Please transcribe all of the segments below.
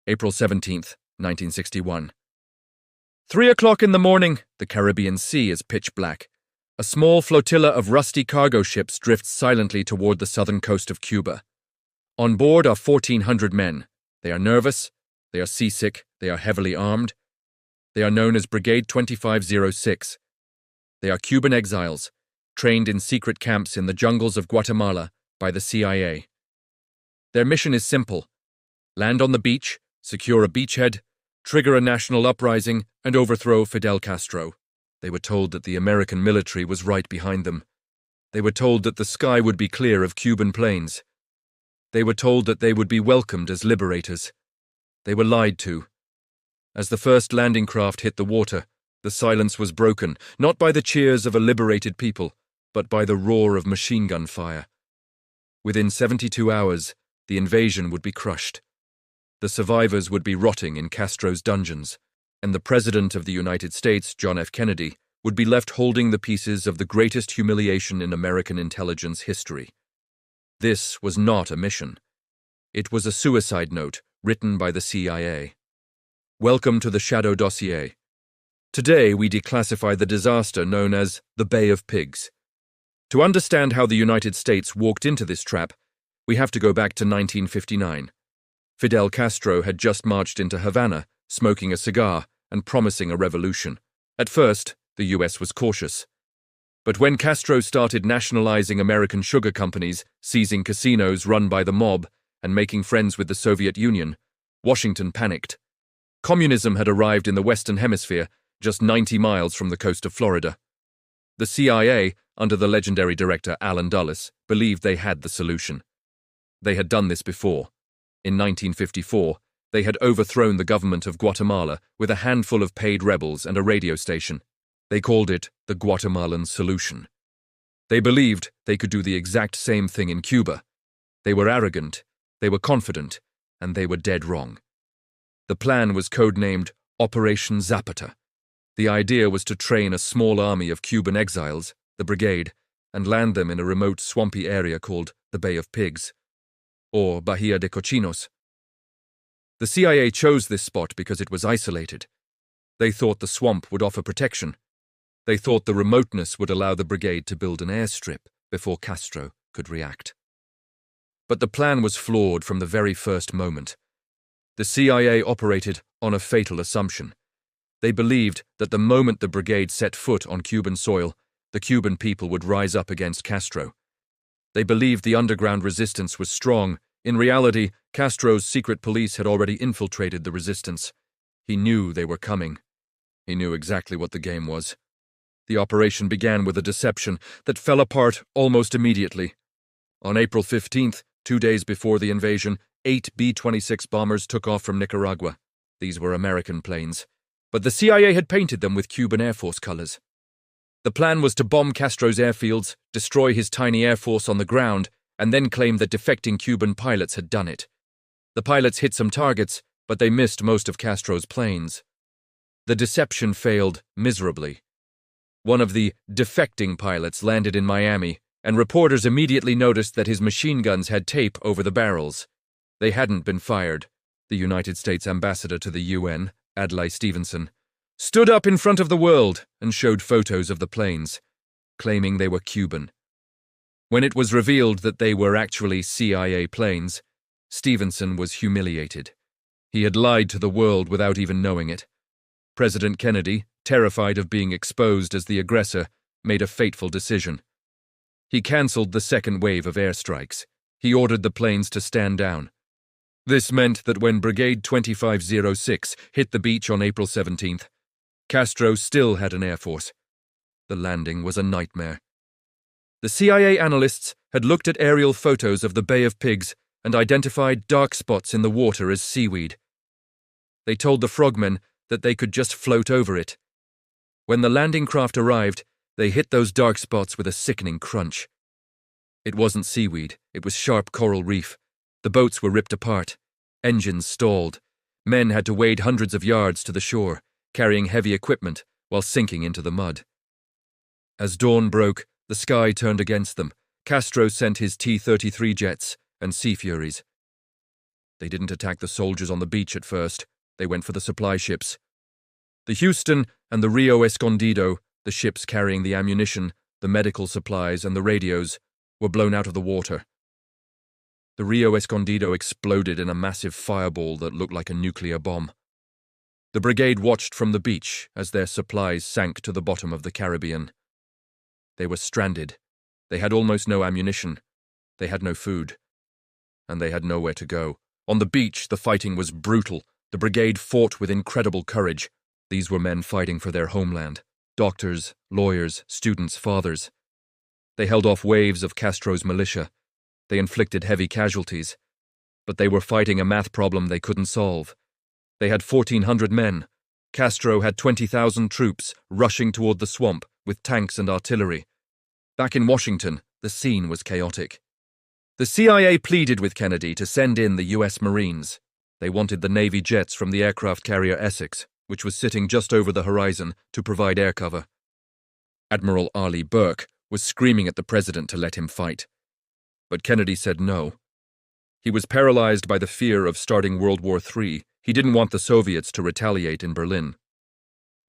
April 17th, 1961. 3 o'clock in the morning, the Caribbean Sea is pitch black. A small flotilla of rusty cargo ships drifts silently toward the southern coast of Cuba. On board are 1,400 men. They are nervous, they are seasick, they are heavily armed. They are known as Brigade 2506. They are Cuban exiles, trained in secret camps in the jungles of Guatemala by the CIA. Their mission is simple: land on the beach, secure a beachhead, trigger a national uprising, and overthrow Fidel Castro. They were told that the American military was right behind them. They were told that the sky would be clear of Cuban planes. They were told that they would be welcomed as liberators. They were lied to. As the first landing craft hit the water, the silence was broken, not by the cheers of a liberated people, but by the roar of machine gun fire. Within 72 hours, the invasion would be crushed. The survivors would be rotting in Castro's dungeons, and the President of the United States, John F. Kennedy, would be left holding the pieces of the greatest humiliation in American intelligence history. This was not a mission. It was a suicide note written by the CIA. Welcome to the Shadow Dossier. Today we declassify the disaster known as the Bay of Pigs. To understand how the United States walked into this trap, we have to go back to 1959. Fidel Castro had just marched into Havana, smoking a cigar and promising a revolution. At first, the US was cautious. But when Castro started nationalizing American sugar companies, seizing casinos run by the mob, and making friends with the Soviet Union, Washington panicked. Communism had arrived in the Western Hemisphere, just 90 miles from the coast of Florida. The CIA, under the legendary director Allen Dulles, believed they had the solution. They had done this before. In 1954, they had overthrown the government of Guatemala with a handful of paid rebels and a radio station. They called it the Guatemalan solution. They believed they could do the exact same thing in Cuba. They were arrogant, they were confident, and they were dead wrong. The plan was codenamed Operation Zapata. The idea was to train a small army of Cuban exiles, the Brigade, and land them in a remote swampy area called the Bay of Pigs, or Bahia de Cochinos. The CIA chose this spot because it was isolated. They thought the swamp would offer protection. They thought the remoteness would allow the brigade to build an airstrip before Castro could react. But the plan was flawed from the very first moment. The CIA operated on a fatal assumption. They believed that the moment the brigade set foot on Cuban soil, the Cuban people would rise up against Castro. They believed the underground resistance was strong. In reality, Castro's secret police had already infiltrated the resistance. He knew they were coming. He knew exactly what the game was. The operation began with a deception that fell apart almost immediately. On April 15th, 2 days before the invasion, 8 B-26 bombers took off from Nicaragua. These were American planes, but the CIA had painted them with Cuban Air Force colors. The plan was to bomb Castro's airfields, destroy his tiny air force on the ground, and then claim that defecting Cuban pilots had done it. The pilots hit some targets, but they missed most of Castro's planes. The deception failed miserably. One of the defecting pilots landed in Miami, and reporters immediately noticed that his machine guns had tape over the barrels. They hadn't been fired. The United States ambassador to the UN, Adlai Stevenson, stood up in front of the world and showed photos of the planes, claiming they were Cuban. When it was revealed that they were actually CIA planes, Stevenson was humiliated. He had lied to the world without even knowing it. President Kennedy, terrified of being exposed as the aggressor, made a fateful decision. He cancelled the second wave of airstrikes. He ordered the planes to stand down. This meant that when Brigade 2506 hit the beach on April 17th, Castro still had an air force. The landing was a nightmare. The CIA analysts had looked at aerial photos of the Bay of Pigs and identified dark spots in the water as seaweed. They told the frogmen that they could just float over it. When the landing craft arrived, they hit those dark spots with a sickening crunch. It wasn't seaweed, it was sharp coral reef. The boats were ripped apart. Engines stalled. Men had to wade hundreds of yards to the shore, carrying heavy equipment while sinking into the mud. As dawn broke, the sky turned against them. Castro sent his T-33 jets and Sea Furies. They didn't attack the soldiers on the beach at first. They went for the supply ships. The Houston and the Rio Escondido, the ships carrying the ammunition, the medical supplies, and the radios, were blown out of the water. The Rio Escondido exploded in a massive fireball that looked like a nuclear bomb. The brigade watched from the beach as their supplies sank to the bottom of the Caribbean. They were stranded. They had almost no ammunition. They had no food. And they had nowhere to go. On the beach, the fighting was brutal. The brigade fought with incredible courage. These were men fighting for their homeland. Doctors, lawyers, students, fathers. They held off waves of Castro's militia. They inflicted heavy casualties. But they were fighting a math problem they couldn't solve. They had 1,400 men. Castro had 20,000 troops rushing toward the swamp with tanks and artillery. Back in Washington, the scene was chaotic. The CIA pleaded with Kennedy to send in the U.S. Marines. They wanted the Navy jets from the aircraft carrier Essex, which was sitting just over the horizon, to provide air cover. Admiral Arleigh Burke was screaming at the president to let him fight. But Kennedy said no. He was paralyzed by the fear of starting World War III. He didn't want the Soviets to retaliate in Berlin.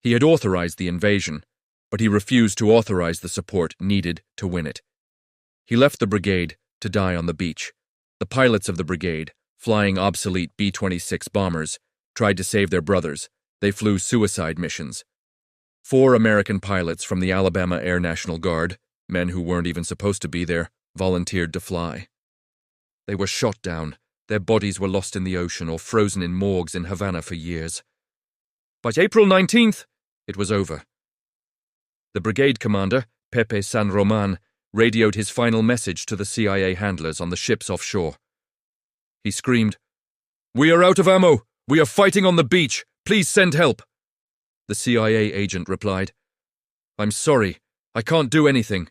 He had authorized the invasion, but he refused to authorize the support needed to win it. He left the brigade to die on the beach. The pilots of the brigade, flying obsolete B-26 bombers, tried to save their brothers. They flew suicide missions. 4 American pilots from the Alabama Air National Guard, men who weren't even supposed to be there, volunteered to fly. They were shot down. Their bodies were lost in the ocean or frozen in morgues in Havana for years. By April 19th, it was over. The brigade commander, Pepe San Roman, radioed his final message to the CIA handlers on the ships offshore. He screamed, "We are out of ammo! We are fighting on the beach! Please send help!" The CIA agent replied, "I'm sorry, I can't do anything."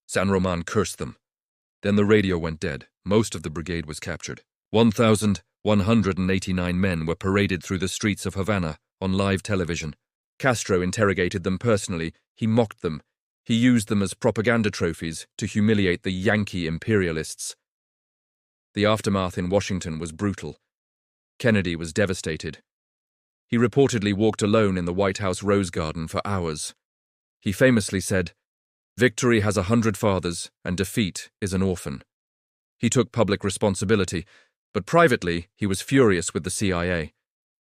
San Roman cursed them. Then the radio went dead. Most of the brigade was captured. 1,189 men were paraded through the streets of Havana on live television. Castro interrogated them personally. He mocked them. He used them as propaganda trophies to humiliate the Yankee imperialists. The aftermath in Washington was brutal. Kennedy was devastated. He reportedly walked alone in the White House Rose Garden for hours. He famously said, "Victory has 100 fathers, and defeat is an orphan." He took public responsibility, but privately he was furious with the CIA.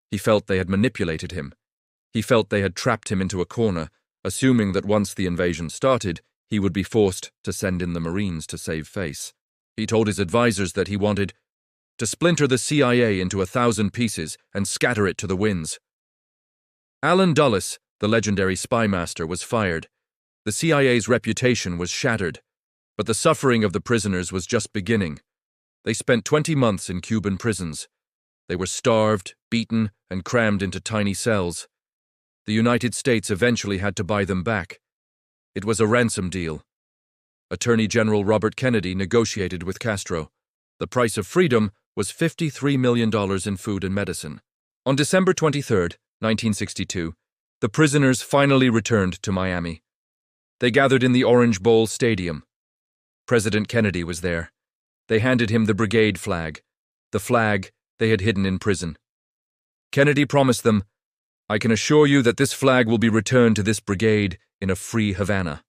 He felt they had manipulated him. He felt they had trapped him into a corner, assuming that once the invasion started, he would be forced to send in the Marines to save face. He told his advisors that he wanted to splinter the CIA into 1,000 pieces and scatter it to the winds. Allen Dulles, the legendary spy master, was fired. The CIA's reputation was shattered, but the suffering of the prisoners was just beginning. They spent 20 months in Cuban prisons. They were starved, beaten, and crammed into tiny cells. The United States eventually had to buy them back. It was a ransom deal. Attorney General Robert Kennedy negotiated with Castro. The price of freedom was $53 million in food and medicine. On December 23, 1962, the prisoners finally returned to Miami. They gathered in the Orange Bowl Stadium. President Kennedy was there. They handed him the brigade flag, the flag they had hidden in prison. Kennedy promised them, "I can assure you that this flag will be returned to this brigade in a free Havana."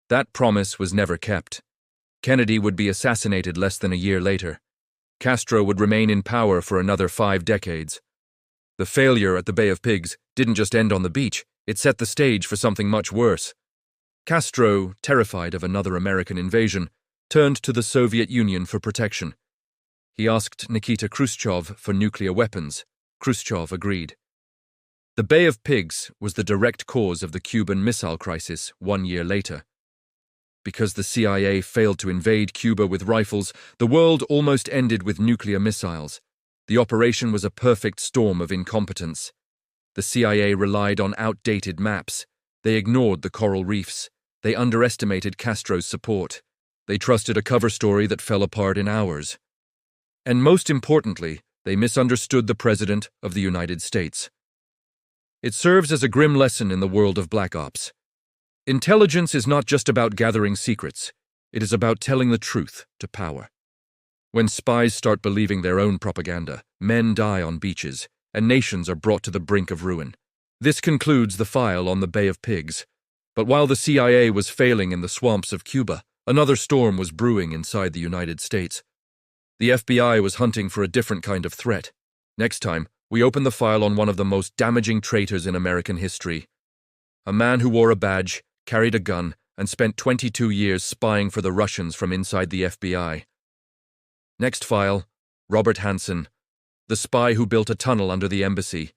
That promise was never kept. Kennedy would be assassinated less than a year later. Castro would remain in power for another 5 decades. The failure at the Bay of Pigs didn't just end on the beach, it set the stage for something much worse. Castro, terrified of another American invasion, turned to the Soviet Union for protection. He asked Nikita Khrushchev for nuclear weapons. Khrushchev agreed. The Bay of Pigs was the direct cause of the Cuban Missile Crisis 1 year later. Because the CIA failed to invade Cuba with rifles, the world almost ended with nuclear missiles. The operation was a perfect storm of incompetence. The CIA relied on outdated maps. They ignored the coral reefs. They underestimated Castro's support. They trusted a cover story that fell apart in hours. And most importantly, they misunderstood the President of the United States. It serves as a grim lesson in the world of black ops. Intelligence is not just about gathering secrets. It is about telling the truth to power. When spies start believing their own propaganda, men die on beaches, and nations are brought to the brink of ruin. This concludes the file on the Bay of Pigs. But while the CIA was failing in the swamps of Cuba, another storm was brewing inside the United States. The FBI was hunting for a different kind of threat. Next time, we open the file on one of the most damaging traitors in American history. A man who wore a badge, carried a gun, and spent 22 years spying for the Russians from inside the FBI. Next file, Robert Hanssen, the spy who built a tunnel under the embassy,